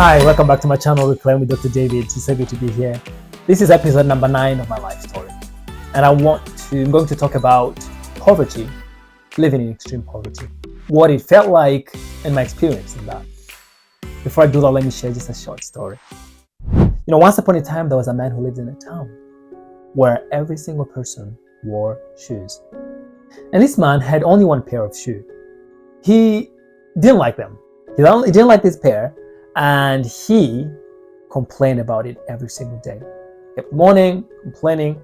Hi, welcome back to my channel, Reclaim with Dr. David. It's so good to be here. This is episode number 9 of my life story. And I'm going to talk about poverty, living in extreme poverty, what it felt like and my experience in that. Before I do that, let me share just a short story. Once upon a time, there was a man who lived in a town where every single person wore shoes. And this man had only one pair of shoes. He didn't like them. He didn't like this pair, and he complained about it every single day. Kept mourning, complaining,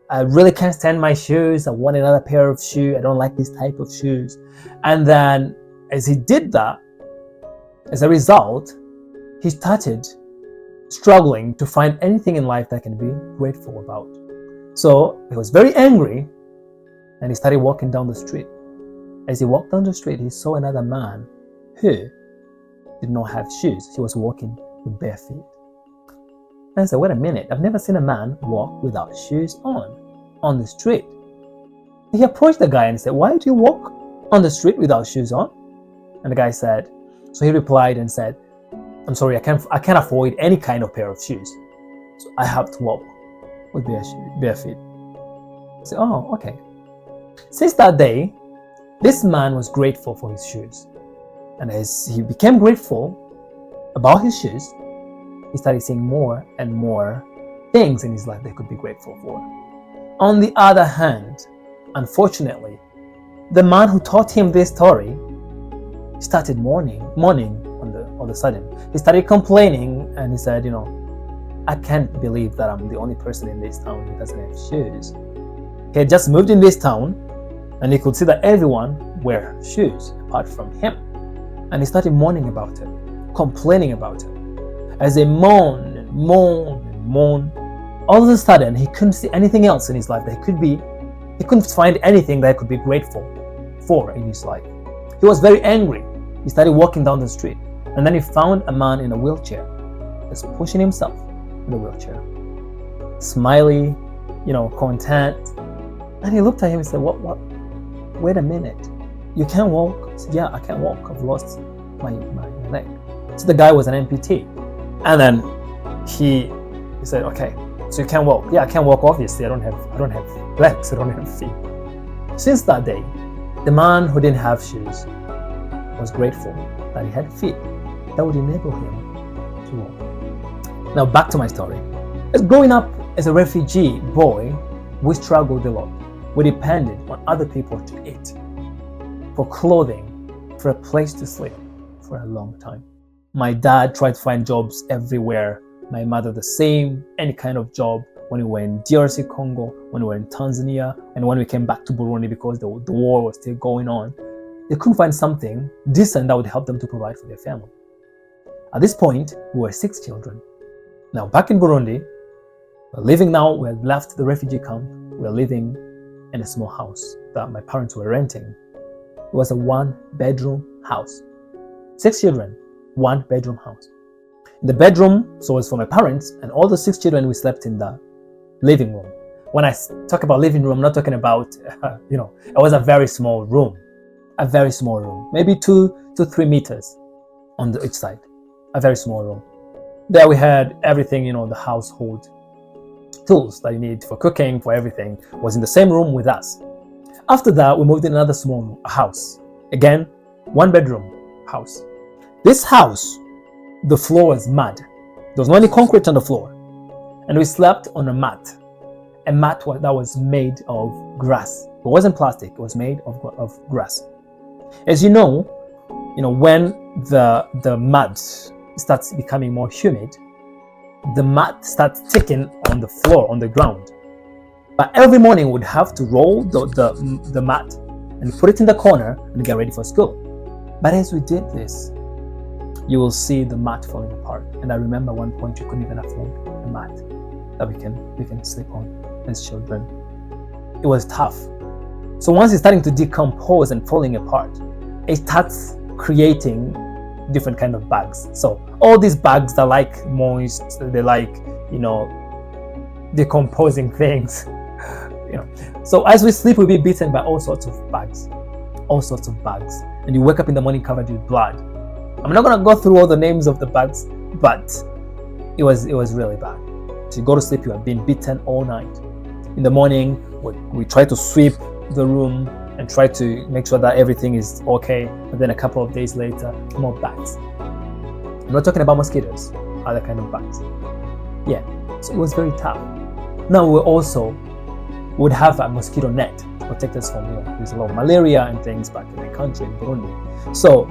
I really can't stand my shoes. I want another pair of shoes. I don't like this type of shoes. And then as he did that, as a result, he started struggling to find anything in life that I can be grateful about. So he was very angry and he started walking down the street. As he walked down the street, he saw another man who did not have shoes. He was walking with bare feet. And I said, wait a minute, I've never seen a man walk without shoes on the street. He approached the guy and said, why do you walk on the street without shoes on? And the guy said, so he replied and said, I'm sorry, I can't afford any kind of pair of shoes. So I have to walk with bare feet. I said, oh, okay. Since that day, this man was grateful for his shoes. And as he became grateful about his shoes, he started seeing more and more things in his life that he could be grateful for. On the other hand, unfortunately, the man who taught him this story started mourning all of a sudden. He started complaining and he said, I can't believe that I'm the only person in this town who doesn't have shoes. He had just moved in this town and he could see that everyone wear shoes apart from him. And he started mourning about it, complaining about it. As he moaned, all of a sudden he couldn't see anything else in his life that he couldn't find anything that he could be grateful for in his life. He was very angry. He started walking down the street, and then he found a man in a wheelchair, just pushing himself in the wheelchair. Smiley, content. And he looked at him and said, what? Wait a minute. You can't walk? He said, yeah, I can't walk. I've lost my leg. So the guy was an amputee. And then he said, okay, so you can't walk? Yeah, I can't walk, obviously. I don't have legs, I don't have feet. Since that day, the man who didn't have shoes was grateful that he had feet that would enable him to walk. Now back to my story. As growing up as a refugee boy, we struggled a lot. We depended on other people to eat, for clothing, for a place to sleep for a long time. My dad tried to find jobs everywhere. My mother the same, any kind of job. When we were in DRC Congo, when we were in Tanzania, and when we came back to Burundi because the war was still going on, they couldn't find something decent that would help them to provide for their family. At this point, we were 6 children. Now back in Burundi, we're living now, we had left the refugee camp, we're living in a small house that my parents were renting. It was a 1-bedroom house. 6 children, 1-bedroom house. In the bedroom, so it was for my parents, and all the 6 children, we slept in the living room. When I talk about living room, I'm not talking about, it was a very small room. A very small room, maybe 2 to 3 meters on each side. A very small room. There we had everything, the household tools that you need for cooking, for everything, was in the same room with us. After that, we moved in another small house. Again, 1-bedroom house. This house, the floor was mud. There was no any concrete on the floor. And we slept on a mat that was made of grass. It wasn't plastic, it was made of grass. As you know, when the mud starts becoming more humid, the mud starts sticking on the floor, on the ground. But every morning we'd have to roll the mat and put it in the corner and get ready for school. But as we did this, you will see the mat falling apart. And I remember one point we couldn't even afford a mat that we can sleep on as children. It was tough. So once it's starting to decompose and falling apart, it starts creating different kind of bugs. So all these bugs that like moist, they like, decomposing things. So as we sleep, we'll be bitten by all sorts of bugs. And you wake up in the morning covered with blood. I'm not going to go through all the names of the bugs, but it was really bad. So you go to sleep, you have been beaten all night. In the morning, we try to sweep the room and try to make sure that everything is okay. And then a couple of days later, more bats. I'm not talking about mosquitoes, other kind of bats. Yeah, so it was very tough. Now we also would have a mosquito net to protect us from, there's a lot of malaria and things back in the country, in Burundi. So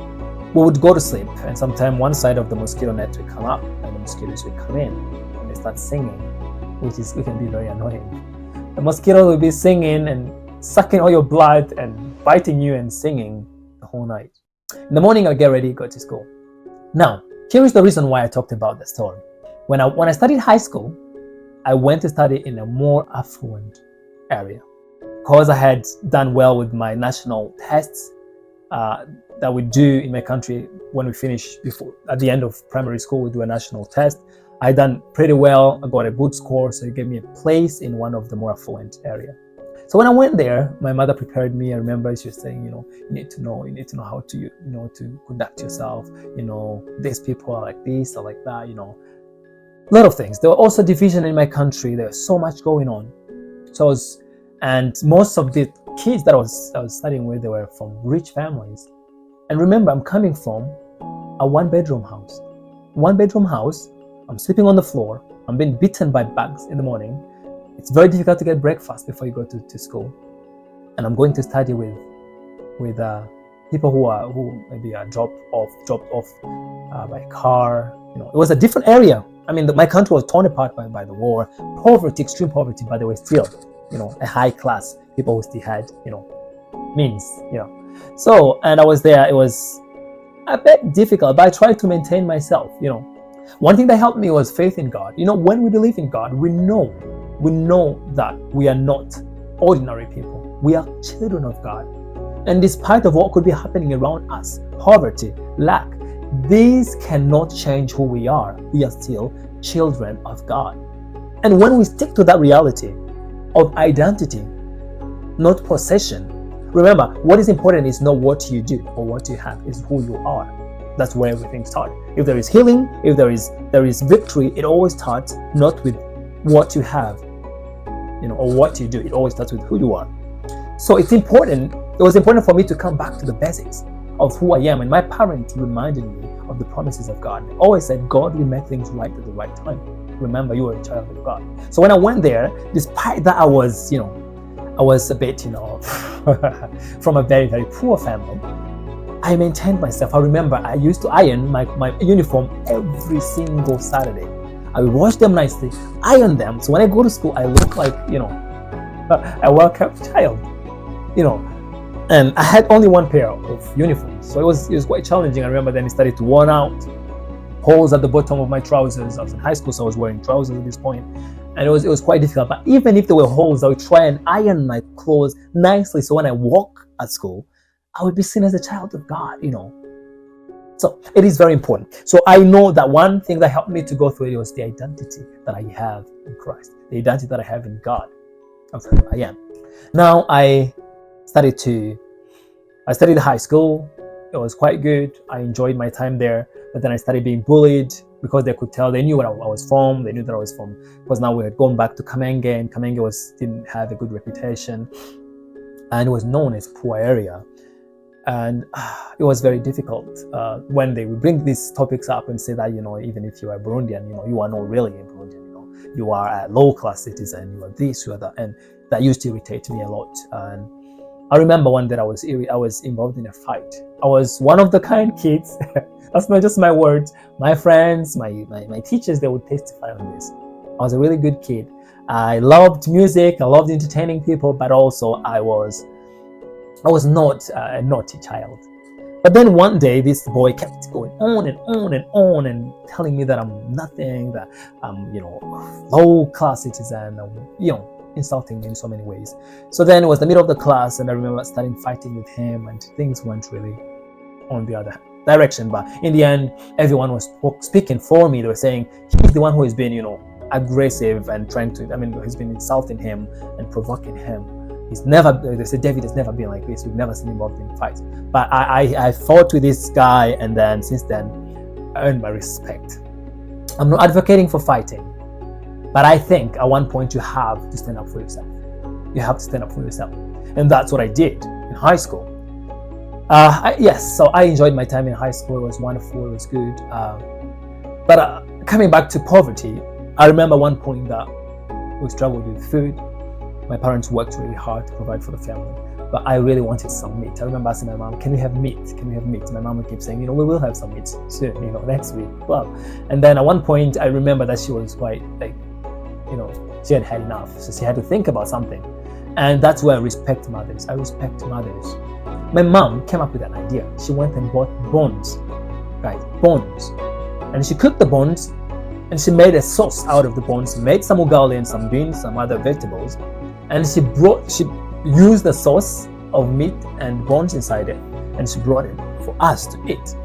we would go to sleep, and sometimes one side of the mosquito net would come up and the mosquitoes would come in and they start singing, it can be very annoying. The mosquito will be singing and sucking all your blood and biting you and singing the whole night. In the morning, I'll get ready, go to school. Now, here is the reason why I talked about the story. When I studied high school, I went to study in a more affluent area because I had done well with my national tests that we do in my country when we finish at the end of primary school. We do a national test. I done pretty well. I got a good score, so it gave me a place in one of the more affluent area. So when I went there, my mother prepared me. I remember she was saying, you need to know how to, to conduct yourself. These people are like this or like that. A lot of things. There were also division in my country. There was so much going on. And most of the kids that I was studying with, they were from rich families. And remember, I'm coming from a one-bedroom house. I'm sleeping on the floor. I'm being beaten by bugs in the morning. It's very difficult to get breakfast before you go to school. And I'm going to study with people who maybe are dropped off by car. It was a different area. I mean, my country was torn apart by the war, poverty, extreme poverty, but there was still, a high class, people who still had, means, So, and I was there, it was a bit difficult, but I tried to maintain myself, One thing that helped me was faith in God. When we believe in God, we know that we are not ordinary people. We are children of God. And despite of what could be happening around us, poverty, lack, these cannot change who we are. We are still children of God. And when we stick to that reality of identity, not possession, remember, what is important is not what you do or what you have, is who you are. That's where everything starts. If there is healing, if there is victory, it always starts not with what you have, or what you do. It always starts with who you are. So it's important. It was important for me to come back to the basics of who I am. And my parents reminded me of the promises of God. They always said, God will make things right at the right time. Remember, you are a child of God. So when I went there, despite that I was a bit, from a very, very poor family, I maintained myself. I remember I used to iron my uniform every single Saturday. I would wash them nicely, iron them. So when I go to school, I look like, a well-kept child, And I had only one pair of uniforms. So it was quite challenging. I remember then it started to worn out, holes at the bottom of my trousers. I was in high school, so I was wearing trousers at this point. And it was quite difficult. But even if there were holes, I would try and iron my clothes nicely. So when I walk at school, I would be seen as a child of God, So it is very important. So I know that one thing that helped me to go through it was the identity that I have in Christ, the identity that I have in God of who I am. Now I studied high school. It was quite good. I enjoyed my time there. But then I started being bullied because they could tell, they knew where I was from. They knew that I was from, because now we had gone back to Kamenge, and Kamenge didn't have a good reputation. And it was known as poor area. And it was very difficult when they would bring these topics up and say that, even if you are Burundian, you are not really a Burundian, you are a low-class citizen, you are this, you are that. And that used to irritate me a lot. And I remember one day I was involved in a fight. I was one of the kind kids, that's not just my words, my friends, my teachers, they would testify on this. I was a really good kid. I loved music, I loved entertaining people, but also I was not a naughty child. But then one day, this boy kept going on and on and on and telling me that I'm nothing, that I'm, low-class citizen, insulting me in so many ways. So then it was the middle of the class, and I remember starting fighting with him, and things went really on the other direction. But in the end, everyone was speaking for me. They were saying, he's the one who has been, aggressive and he's been insulting him and provoking him. They said David has never been like this. We've never seen him involved in fights. But I fought with this guy, and then since then I earned my respect. I'm not advocating for fighting, but I think at one point you have to stand up for yourself. You have to stand up for yourself. And that's what I did in high school. So I enjoyed my time in high school. It was wonderful. It was good. But coming back to poverty, I remember one point that we struggled with food. My parents worked really hard to provide for the family, but I really wanted some meat. I remember asking my mom, "Can we have meat? Can we have meat?" My mom would keep saying, "We will have some meat soon, next week." Well, and then at one point, I remember that she was quite she had had enough, so she had to think about something. And that's where I respect mothers. I respect mothers. My mom came up with an idea. She went and bought bones, guys, bones, and she cooked the bones, and she made a sauce out of the bones. Made some ugali and some beans, some other vegetables, and she used the sauce of meat and bones inside it, and she brought it for us to eat.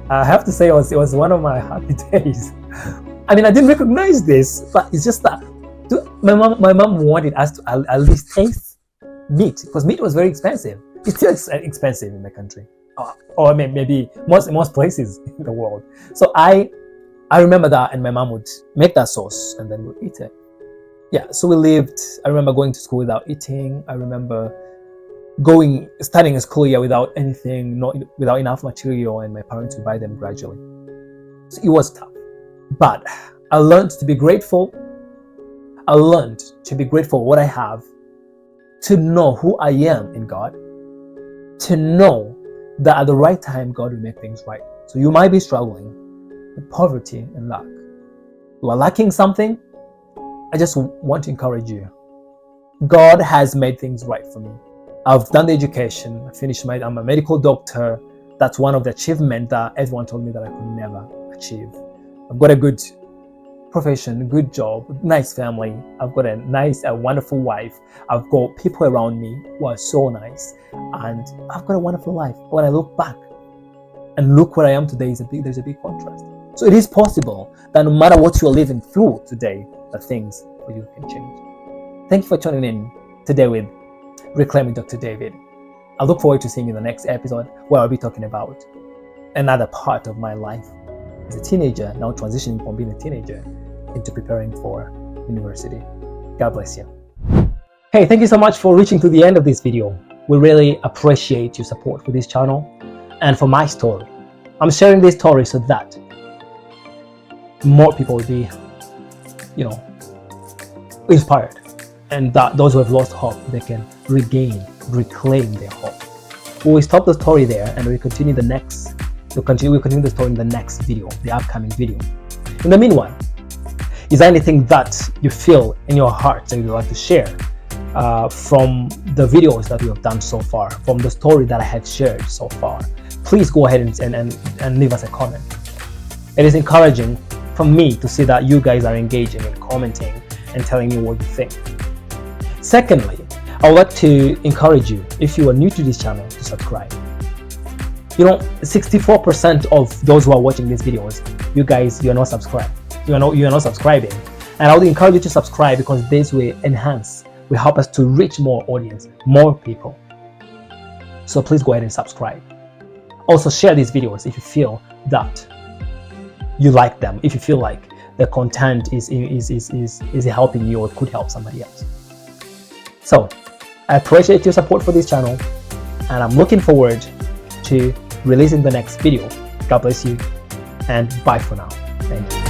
I have to say, it was one of my happy days. I mean, I didn't recognize this, but it's just that my mom wanted us to at least taste meat, because meat was very expensive. It's still expensive in the country, or maybe most places in the world. So I remember that, and my mom would make that sauce, and then we'd eat it. Yeah, so we lived. I remember going to school without eating. I remember studying a school year without anything, without enough material, and my parents would buy them gradually. So it was tough, but I learned to be grateful. I learned to be grateful for what I have, to know who I am in God, to know that at the right time, God will make things right. So you might be struggling with poverty and lack. You are lacking something. I just want to encourage you. God has made things right for me. I've done the education. I finished I'm a medical doctor. That's one of the achievements that everyone told me that I could never achieve. I've got a good profession, good job, nice family. I've got a wonderful wife. I've got people around me who are so nice, and I've got a wonderful life. When I look back and look where I am today, there's a big contrast. So it is possible that no matter what you're living through today, that things for you can change. Thank you for tuning in today with Reclaiming Dr. David. I look forward to seeing you in the next episode, where I'll be talking about another part of my life as a teenager, now transitioning from being a teenager into preparing for university. God bless you. Hey, thank you so much for reaching to the end of this video. We really appreciate your support for this channel and for my story. I'm sharing this story so that more people will be, inspired, and that those who have lost hope, they can reclaim their hope. We will stop the story there, and we'll continue we'll continue the story in the next video, the upcoming video. In the meanwhile, is there anything that you feel in your heart that you'd like to share from the videos that we have done so far, from the story that I have shared so far? Please go ahead and leave us a comment. It is encouraging for me to see that you guys are engaging and commenting and telling me what you think. Secondly, I would like to encourage you, if you are new to this channel, to subscribe. 64% of those who are watching these videos, you're not subscribed. You're not subscribing. And I would encourage you to subscribe, because this will help us to reach more audience, more people. So please go ahead and subscribe. Also share these videos if you feel that you like them, if you feel like the content is helping you or could help somebody else. So I appreciate your support for this channel, and I'm looking forward to releasing the next video. God bless you, and bye for now. Thank you.